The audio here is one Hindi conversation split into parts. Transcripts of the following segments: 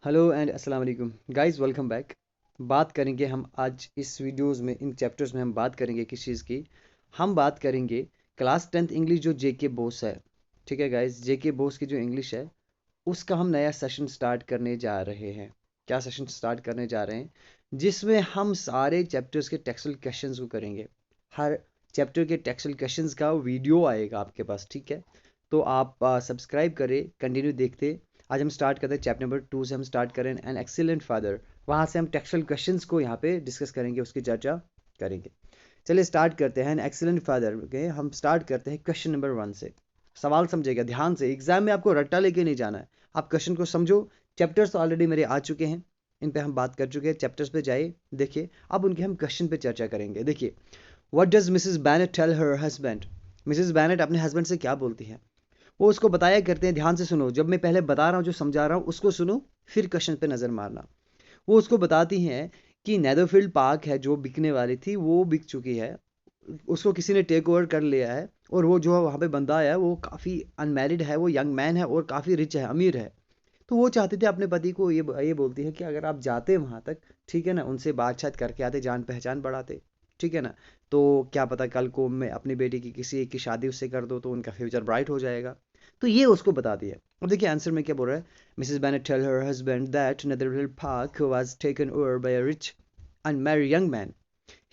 हेलो एंड अस्सलाम वालेकुम गाइस, वेलकम बैक। बात करेंगे हम आज इस वीडियोस में, इन चैप्टर्स में हम बात करेंगे किस चीज़ की। हम बात करेंगे क्लास 10th इंग्लिश जो जेके बोस है। ठीक है गाइस, जेके बोस की जो इंग्लिश है उसका हम नया सेशन स्टार्ट करने जा रहे हैं। क्या सेशन स्टार्ट करने जा रहे हैं जिसमें हम सारे चैप्टर्स के टेक्सुअल क्वेश्चंस को करेंगे। हर चैप्टर के टेक्सुअल क्वेश्चंस का वीडियो आएगा आपके पास, ठीक है। तो आप सब्सक्राइब करें, कंटिन्यू देखते। आज हम स्टार्ट करते हैं चैप्टर नंबर 2 से। हम स्टार्ट करें एन एक्सीलेंट फादर। वहाँ से हम टेक्सुअल क्वेश्चंस को यहाँ पे डिस्कस करेंगे, उसकी चर्चा करेंगे। चलिए स्टार्ट करते हैं एन एक्सीलेंट फादर के। हम स्टार्ट करते हैं क्वेश्चन नंबर 1 से। सवाल समझेगा ध्यान से, एग्जाम में आपको रट्टा लेके नहीं जाना है। आप क्वेश्चन को समझो। चैप्टर्स तो ऑलरेडी मेरे आ चुके हैं, इन पे हम बात कर चुके हैं। चैप्टर्स पे जाइए, देखिए। अब उनके हम क्वेश्चन पे चर्चा करेंगे। देखिए, what does Mrs Bennet tell her husband. Mrs Bennet अपने हस्बैंड से क्या बोलती है। वो उसको बताया करते हैं, ध्यान से सुनो। जब मैं पहले बता रहा हूँ, जो समझा रहा हूँ उसको सुनो, फिर क्वेश्चन पे नजर मारना। वो उसको बताती हैं कि नेदरफील्ड पार्क है जो बिकने वाली थी वो बिक चुकी है, उसको किसी ने टेक ओवर कर लिया है। और वो जो वहाँ पे बंदा है वो काफ़ी अनमैरिड है, वो यंग मैन है और काफ़ी रिच है, अमीर है। तो वो चाहती थी अपने पति को, ये बोलती है कि अगर आप जाते वहाँ तक, ठीक है ना, उनसे बातचीत करके आते, जान पहचान बढ़ाते, ठीक है ना, तो क्या पता कल को मैं अपनी बेटी की किसी एक की शादी उससे कर दो तो उनका फ्यूचर ब्राइट हो जाएगा। तो ये उसको बताती है। अब देखिए आंसर में क्या बोल रहा है। Mrs Bennet tell her husband that Netherfield Park was taken over by a rich unmarried young man,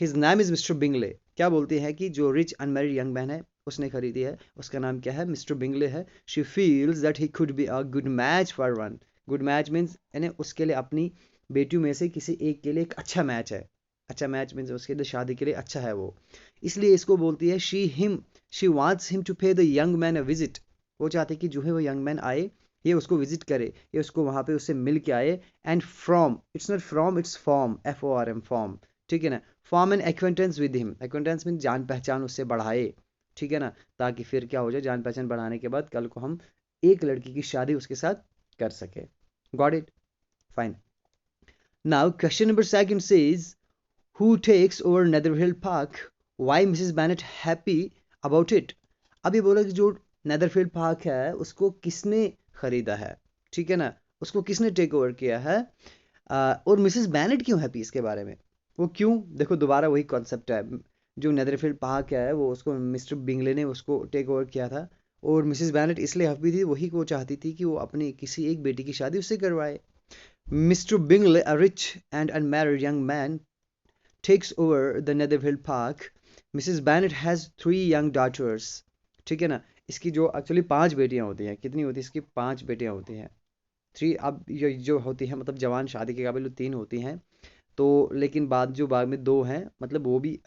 his name is Mister Bingley. क्या बोलती है कि जो रिच अनमैरिड यंग मैन है उसने खरीदी है, उसका नाम क्या है, मिस्टर बिंगले है। She feels that he could be a good match for one. Good match means यानी उसके लिए, अपनी बेटियों में से किसी एक के लिए एक अच्छा मैच है। अच्छा मैच मीन्स उसके लिए शादी के लिए अच्छा है वो। इसलिए इसको बोलती है शी वांट्स हिम टू पे the young man a visit. वो चाहती है कि जो है वो यंग मैन आए, ये उसको विजिट करे, ये उसको वहां पे उससे मिल के आए। And from, it's not from, it's form, FORM, form, ठीक है ना। Form an acquaintance with him. Acquaintance mean जान पहचान उससे बढ़ाए, ठीक है ना। ताकि फिर क्या हो जाए, जान पहचान बढ़ाने के बाद कल को हम एक लड़की की शादी उसके साथ कर सके। Got it, fine. Now question number second says who takes over Netherfield Park, why Mrs Bennet happy about it. अब ये बोला कि जो नेदरफील्ड पार्क है उसको किसने खरीदा है, ठीक है ना, उसको किसने टेक ओवर किया है। और मिसेस बैनेट क्यों हैप्पी इसके बारे में। वो क्यों, देखो दोबारा वही कॉन्सेप्ट है। जो नेदरफील्ड पार्क है वो उसको मिस्टर बिंगले ने उसको टेक ओवर किया था। और मिसेस बैनेट इसलिए हैप्पी थी, वही को चाहती थी कि वो अपनी किसी एक बेटी की शादी उससे करवाए। Mr Bingley, a rich and unmarried young man, takes over the Netherfield Park. Mrs Bennet has 3 young daughters, ठीक है ना। इसकी जो एक्चुअली 5 बेटियां होती हैं, कितनी होती है इसकी, 5 बेटियां होती हैं। 3, अब ये जो होती है मतलब जवान शादी के काबिल 3 होती हैं। तो लेकिन बाद में 2 हैं, मतलब वो भी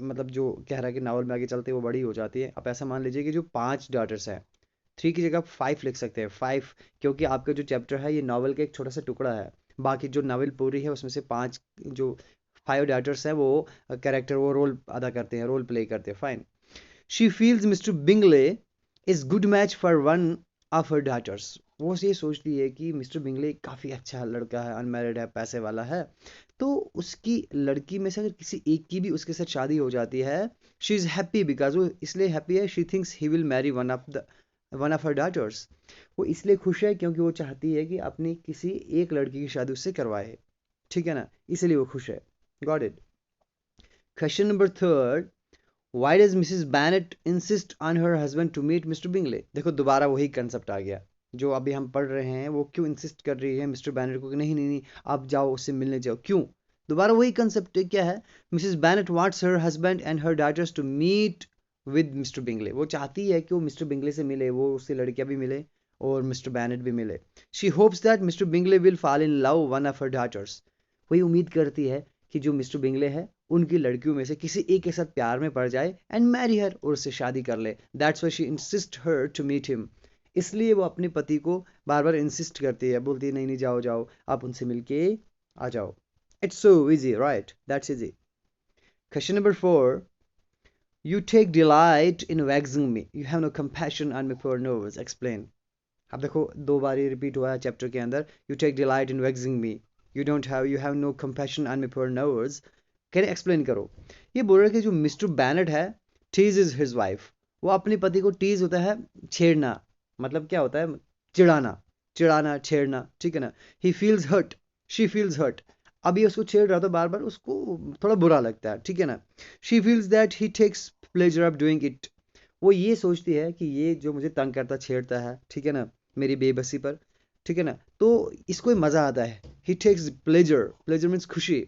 मतलब जो कह रहा है कि नावल में आगे चलते वो बड़ी हो जाती है। आप ऐसा मान लीजिए कि जो 5 daughters हैं, 3 की जगह 5 लिख सकते हैं, 5। क्योंकि आपका जो चैप्टर है ये नॉवल का एक छोटा सा टुकड़ा है। बाकी जो नॉवल पूरी है उसमें से 5, जो 5 daughters हैं वो कैरेक्टर, वो रोल अदा करते हैं, रोल प्ले करते हैं, fine. She feels Mr Bingley is good match for one of her daughters. वो ये सोचती है कि मिस्टर बिंगले काफ़ी अच्छा लड़का है, अनमैरिड है, पैसे वाला है। तो उसकी लड़की में से अगर किसी एक की भी उसके साथ शादी हो जाती है, शी इज़ हैप्पी बिकॉज, वो इसलिए हैप्पी है, she thinks he will marry one of her daughters. वो इसलिए खुश है क्योंकि वो चाहती है कि अपनी किसी एक लड़की की शादी उससे करवाए, ठीक है ना, इसलिए वो खुश है। Got it. Question number third, Why does Mrs. Bennet insist on her husband to meet Mr. Bingley? देखो दोबारा वही कंसेप्ट आ गया जो अभी हम पढ़ रहे हैं। वो क्यों इंसिस्ट कर रही है मिस्टर बैनेट को कि नहीं नहीं नहीं, आप जाओ उससे मिलने जाओ, क्यों। दोबारा वही कंसेप्ट क्या है। Mrs Bennet wants her husband and her daughters to meet with Mr Bingley. वो चाहती है कि वो मिस्टर बिंगले से मिले, वो उससे लड़कियां भी मिले और मिस्टर बैनेट भी मिले। She hopes that Mr Bingley will fall in love one of her daughters. वही उम्मीद करती है कि जो मिस्टर बिंगले है उनकी लड़कियों में से किसी एक के साथ प्यार में पड़ जाए एंड मैरी हर, और उससे शादी कर ले। That's why she insist her to meet him. इसलिए वो अपने पति को बार बार इंसिस्ट करती है, बोलती है नहीं नहीं जाओ जाओ, आप उनसे मिलके आ जाओ। It's so easy, right, that's easy. Question number 4, you take delight in vexing me, you have no compassion on my poor nerves, explain. अब देखो 2 बार ये रिपीट हुआ है चैप्टर के अंदर। You take delight in vexing me, you have no compassion on my poor nerves. कैसे एक्सप्लेन करो। ये बोल रहा है कि जो मिस्टर बैनेट है, टीज इज हिज वाइफ। वो अपने पति को टीज होता है छेड़ना, मतलब क्या होता है, चिढ़ाना, चिढ़ाना, छेड़ना, ठीक है ना। He feels hurt, she feels hurt. अभी उसको छेड़ रहा तो बार बार उसको थोड़ा बुरा लगता है, ठीक है ना। She feels that he takes pleasure of doing it. वो ये सोचती है कि ये जो मुझे तंग करता छेड़ता है, ठीक है ना, मेरी बेबसी पर, ठीक है ना, तो इसको मजा आता है। ही टेक्स प्लेजर, प्लेजर मीन्स खुशी।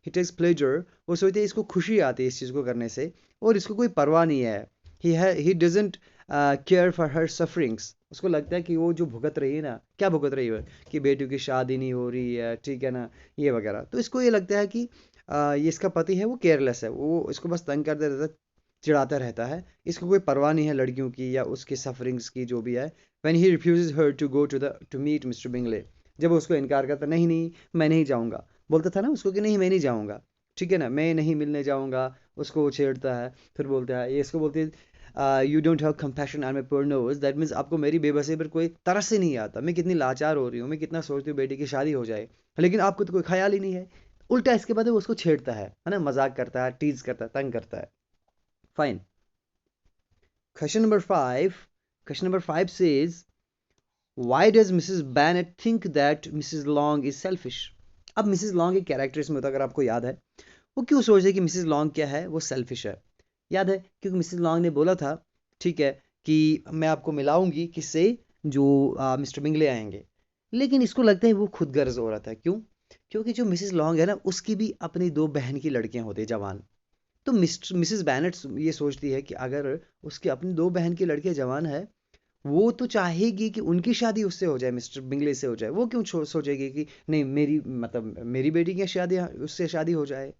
ही टेक्स प्लेजर, वो सोचते हैं इसको खुशी आती है इस चीज को करने से, और इसको कोई परवाह नहीं है। He doesn't care for her sufferings. उसको लगता है कि वो जो भुगत रही है ना, क्या भुगत रही है, कि बेटियों की शादी नहीं हो रही है, ठीक है ना, ये वगैरह। तो इसको ये लगता है कि ये इसका पति है वो केयरलेस है, वो इसको बस तंग करते रहता है, चिढ़ाता रहता है, इसको कोई परवाह नहीं है लड़कियों की या उसके सफरिंग्स की जो भी है। When he refuses her to go to meet Mr Bingley, जब वो उसको इनकार करता, नहीं नहीं मैं नहीं जाऊंगा, बोलता था ना उसको कि नहीं मैं नहीं जाऊंगा, ठीक है ना, मैं नहीं मिलने जाऊंगा, उसको वो छेड़ता है, फिर बोलता है, ये इसको बोलती है, you don't have compassion on my poor nose, that means आपको मेरी बेबसी पर कोई तरस ही नहीं आता, मैं कितनी लाचार हो रही हूँ, मैं कितना सोचती हूँ बेटी की शादी हो जाए, लेकिन आपको तो कोई ख्याल ही नहीं है। उल्टा इसके बाद वो उसको छेड़ता है ना, मजाक करता है, टीज करता है, तंग करता है। Fine. Question number five. Question number five says, why does Mrs. Bennet think that Mrs. Long is selfish? अब मिसेस लॉन्ग एक कैरेक्टर इसमें होता है, अगर आपको याद है, वो क्यों सोच रही है कि मिसेस लॉन्ग क्या है, वो सेल्फिश है। याद है, क्योंकि मिसेस लॉन्ग ने बोला था, ठीक है, कि मैं आपको मिलाऊंगी किससे, जो मिस्टर बिंगले आएंगे। लेकिन इसको लगता है वो खुद गर्ज हो रहा था। क्यों? क्योंकि जो मिसेस लॉन्ग है ना, उसकी भी अपनी दो बहन की लड़कियां होती है जवान। तो मिसेस बैनेट ये सोचती है कि अगर उसकी अपनी दो बहन की लड़कियां जवान है, वो तो चाहेगी कि उनकी शादी उससे हो जाए, मिस्टर बिंगले से हो जाए। वो क्यों सोचेगी कि नहीं मेरी मतलब मेरी बेटी की शादी उससे शादी हो जाए।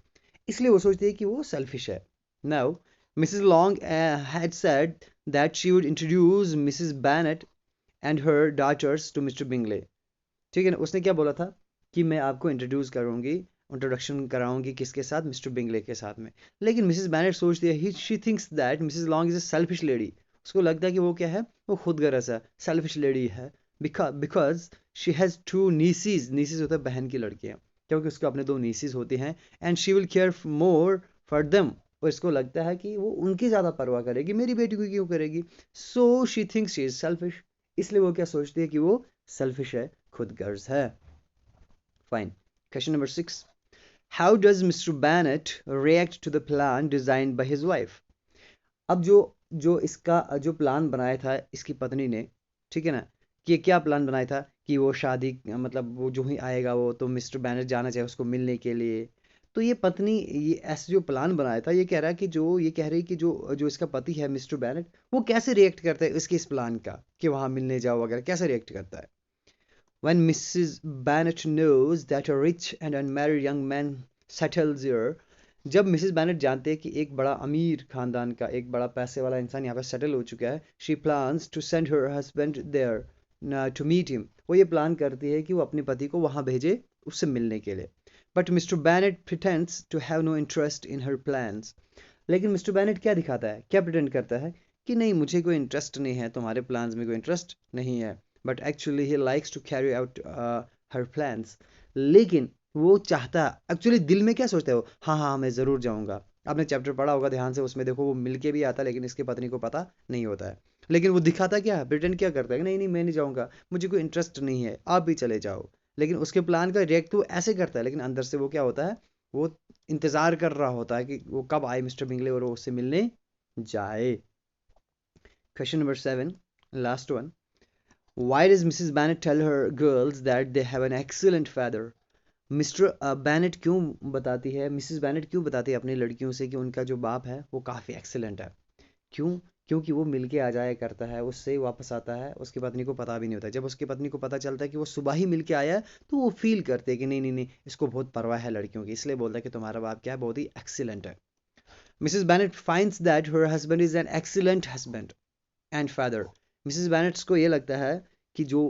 इसलिए वो सोचती है कि वो सेल्फिश है। Now Mrs Long had said that she would introduce Mrs Bennet and her daughters to Mr Bingley. ठीक है ना, उसने क्या बोला था कि मैं आपको इंट्रोड्यूस करूंगी, इंट्रोडक्शन कराऊंगी किसके साथ, मिस्टर बिंगले के साथ में। लेकिन मिसेस बैनेट सोचती है, she thinks that Mrs long is a selfish lady. उसको लगता है कि वो क्या है, वो खुदगर्ज है, सेल्फिश लेडी है। बिकॉज शी हैज टू नीसीज, नीसीज होता है बहन की लड़कियां, क्योंकि उसको अपने दो नीसीज होती हैं, and she will care more for them. और इसको लगता है कि वो उनकी ज्यादा परवाह करेगी, मेरी बेटी को क्यों करेगी। So she thinks she is selfish. इसलिए वो क्या सोचती है कि वो सेल्फिश है, खुदगर्ज है। Fine. Question number 6. How does Mr. Bennet react to the plan designed by his wife? अब जो जो इसका जो प्लान बनाया था इसकी पत्नी ने, ठीक है ना, कि क्या प्लान बनाया था कि वो शादी मतलब वो जो ही आएगा वो तो मिस्टर बैनर जाना चाहिए उसको मिलने के लिए। तो ये पत्नी ये ऐसे जो प्लान बनाया था, ये कह रहा है कि जो ये कह रही है कि जो जो इसका पति है मिस्टर बैनट, वो कैसे रिएक्ट करता है इसके इस प्लान का कि वहां मिलने जाओ वगैरह, कैसे रिएक्ट करता है। When Mrs. Bennet knows that a rich and unmarried young man settles here, जब मिसेस बैनेट जानते हैं कि एक बड़ा अमीर खानदान का एक बड़ा पैसे वाला इंसान यहाँ पे सेटल हो चुका है, she plans to send her husband there to meet him. वो ये प्लान करती है कि वो अपने पति को वहां भेजे उससे मिलने के लिए। But Mr Bennet pretends to have no interest in her plans. लेकिन मिस्टर बैनेट क्या दिखाता है, क्या प्रिटेंड करता है कि नहीं मुझे कोई इंटरेस्ट नहीं है, तुम्हारे प्लान्स में कोई इंटरेस्ट नहीं है। But actually he likes to carry out her plans. लेकिन वो चाहता, एक्चुअली दिल में क्या सोचता है वो, हाँ हाँ मैं ज़रूर जाऊंगा। आपने चैप्टर पढ़ा होगा ध्यान से, उसमें देखो वो मिलके भी आता है लेकिन इसकी पत्नी को पता नहीं होता है। लेकिन वो दिखाता क्या है, प्रिटेंड क्या करता है, नहीं नहीं मैं नहीं जाऊंगा, मुझे कोई इंटरेस्ट नहीं है, आप भी चले जाओ। लेकिन उसके प्लान का रिएक्ट तो ऐसे करता है, लेकिन अंदर से वो क्या होता है, वो इंतजार कर रहा होता है कि वो कब आए मिस्टर बिंगले और वो उससे मिलने जाए। Question number 7, last one. Why does Mrs. Bennet tell her girls that they have an excellent father? Mr Bennet क्यों बताती है, मिसेस बैनेट क्यों बताती है अपनी लड़कियों से कि उनका जो बाप है वो काफ़ी एक्सीलेंट है। क्यों? क्योंकि वो मिलके आ जाया करता है, उससे वापस आता है, उसकी पत्नी को पता भी नहीं होता। जब उसकी पत्नी को पता चलता है कि वो सुबह ही मिलके आया है, तो वो फील करते हैं कि नहीं नहीं नहीं इसको बहुत परवाह है लड़कियों की, इसलिए बोलता है कि तुम्हारा बाप क्या है, बहुत ही एक्सीलेंट है। Mrs Bennet finds that her husband is an excellent husband and father. Mrs Bennet's को ये लगता है कि जो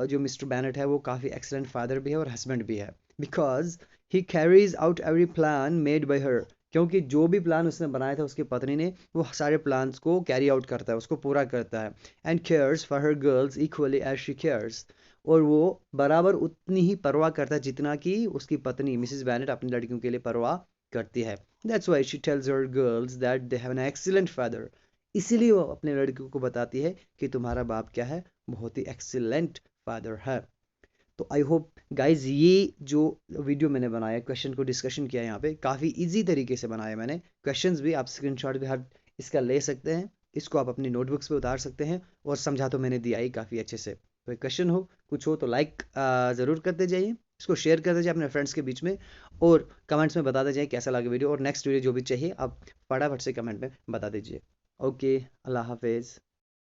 जो मिस्टर बैनेट है वो काफ़ी एक्सीलेंट फादर भी है और हस्बैंड भी है। Because he carries out every plan made by her. क्योंकि जो भी प्लान उसने बनाया था उसकी पत्नी ने, वो सारे प्लान्स को कैरी आउट करता है, उसको पूरा करता है। And cares for her girls equally as she cares. और वो बराबर उतनी ही परवाह करता है जितना कि उसकी पत्नी मिसेस बैनेट अपनी लड़कियों के लिए परवाह करती है। That's why she tells her girls that they have an excellent father. इसीलिए वो अपने लड़कियों को बताती है कि तुम्हारा बाप क्या है, बहुत ही एक्सीलेंट फादर है। तो आई होप गाइज ये जो वीडियो मैंने बनाया, क्वेश्चन को डिस्कशन किया यहाँ पे, काफ़ी इजी तरीके से बनाया मैंने। क्वेश्चंस भी आप स्क्रीनशॉट भी हर इसका ले सकते हैं, इसको आप अपनी नोटबुक्स पे उतार सकते हैं, और समझा तो मैंने दिया ही काफ़ी अच्छे से। कोई क्वेश्चन हो, कुछ हो तो लाइक ज़रूर करते जाइए, इसको शेयर कर दीजिए अपने फ्रेंड्स के बीच में, और कमेंट्स में बता दीजिए कैसा लगा वीडियो, और नेक्स्ट वीडियो जो भी चाहिए आप फटाफट से कमेंट में बता दीजिए। ओके, अल्लाह हाफिज़।